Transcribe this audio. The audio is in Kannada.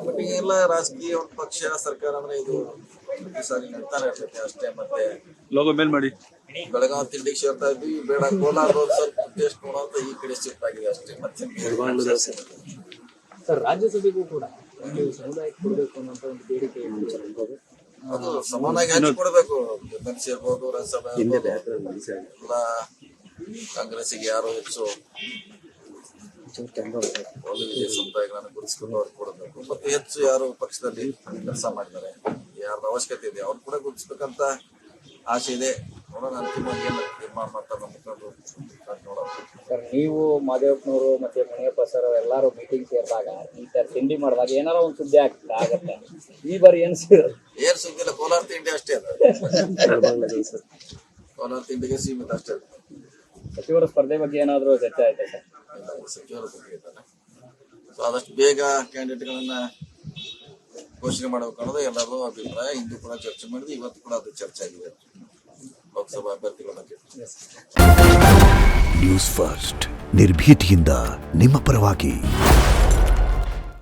ಬಟ್ ಎಲ್ಲ ರಾಜಕೀಯ ಒಂದು ಪಕ್ಷ ಸರ್ಕಾರ ಅಂದ್ರೆ ಇದು ಈ ಸಾರಿ ನಡ್ತಾನೆ ಇರ್ತೈತೆ ಅಷ್ಟೇ. ಮತ್ತೆ ಲೋಗೋ ಮೇಲ್ ಮಾಡಿ ಬೆಳಗಾವಿ ತಿಂಡಿಗೆ ಸೇರ್ತಾ ಇದ್ವಿ, ಬೇಡ ಕೋಲಾರ ಸ್ವಲ್ಪ ಟೇಸ್ಟ್ ನೋಡೋಂತ ಈ ಕಡೆ ಶಿಫ್ಟ್ ಆಗಿದೆ ಅಷ್ಟೇ. ಮತ್ತೆ ಸರ್ ರಾಜ್ಯಸಭೆಗೂ ಕೂಡ ಒಂದು ಸಮುದಾಯಕ್ಕೆ ಕೊಡಬೇಕು ಅನ್ನೋಂಥ ಒಂದು ಬೇಡಿಕೆ ಅದು ಸಮಾನಾಗಿ ಹಂಚಿಕೊಡ್ಬೇಕು. ಎಂ.ಎಲ್.ಸಿ ಇರ್ಬೋದು, ರಾಜ್ಯಸಭೆ ಎಲ್ಲ ಕಾಂಗ್ರೆಸ್ಸಿಗೆ ಯಾರು ಹೆಚ್ಚು ಒಂದು ವಿಜಯ ಸಮುದಾಯಗಳನ್ನು ಗುರುತಿಸ್ಕೊಂಡು ಅವ್ರಿಗೆ ಕೊಡಬೇಕು. ಮತ್ತೆ ಹೆಚ್ಚು ಯಾರು ಪಕ್ಷದಲ್ಲಿ ಕೆಲಸ ಮಾಡಿದ್ದಾರೆ, ಯಾರ್ದು ಅವಶ್ಯಕತೆ ಇದೆ ಅವ್ರು ಕೂಡ ಗುರುತಿಸ್ಬೇಕಂತ ಆಸೆ ಇದೆ. ನೋಡೋಣ ಅಂತಿಮವಾಗಿ ಏನು ತೀರ್ಮಾನ ಮಾಡ್ತಾರೆ ನಮ್ಮ ಮುಖಂಡರು ನೋಡೋಣ. ಸರ್ ನೀವು ಮಾದೇವಪ್ಪನವರು ಮತ್ತೆ ಮುನಿಯಪ್ಪ ಸರ್ ಎಲ್ಲಾರು ಮೀಟಿಂಗ್ ಸೇರಿದಾಗ ಈ ತರ ತಿಂಡಿ ಮಾಡಿದಾಗ ಏನಾರ ಒಂದು ಸುದ್ದಿ ಆಗತ್ತೆ. ಈ ಬಾರಿ ಏನ್ ಸಿಗೋದು ಏನ್ ಸುದ್ದಿ ಇಲ್ಲ, ಕೋಲಾರ ತಿಂಡಿ ಅಷ್ಟೇ ಅದು. ಕೋಲಾರ ತಿಂಡಿಗೆ ಸೀಮಿತ ಅಷ್ಟೇ. ಸಚಿವರ ಸ್ಪರ್ಧೆ ಬಗ್ಗೆ ಏನಾದ್ರು ಚರ್ಚೆ ಆಯ್ತಾ ಸರ್? ಸಚಿವರ ಬಗ್ಗೆ ಇದ್ದಾರೆ. ಸೊ ಆದಷ್ಟು ಬೇಗ ಕ್ಯಾಂಡಿಡೇಟ್ಗಳನ್ನ ಘೋಷಣೆ ಮಾಡಬೇಕು ಅನ್ನೋದು ಎಲ್ಲರೂ ಅಭಿಪ್ರಾಯ. ಇಂದು ಕೂಡ ಚರ್ಚೆ ಮಾಡಿದ್ವಿ, ಇವತ್ತು ಕೂಡ ಅದು ಚರ್ಚೆ ಆಗಿದೆ ಲೋಕಸಭಾ ಅಭ್ಯರ್ಥಿಗಳ ಬಗ್ಗೆ. ನ್ಯೂಸ್ ಫಸ್ಟ್ ನಿರ್ಭೀತಿಯಿಂದ ನಿಮ್ಮ ಪರವಾಗಿ.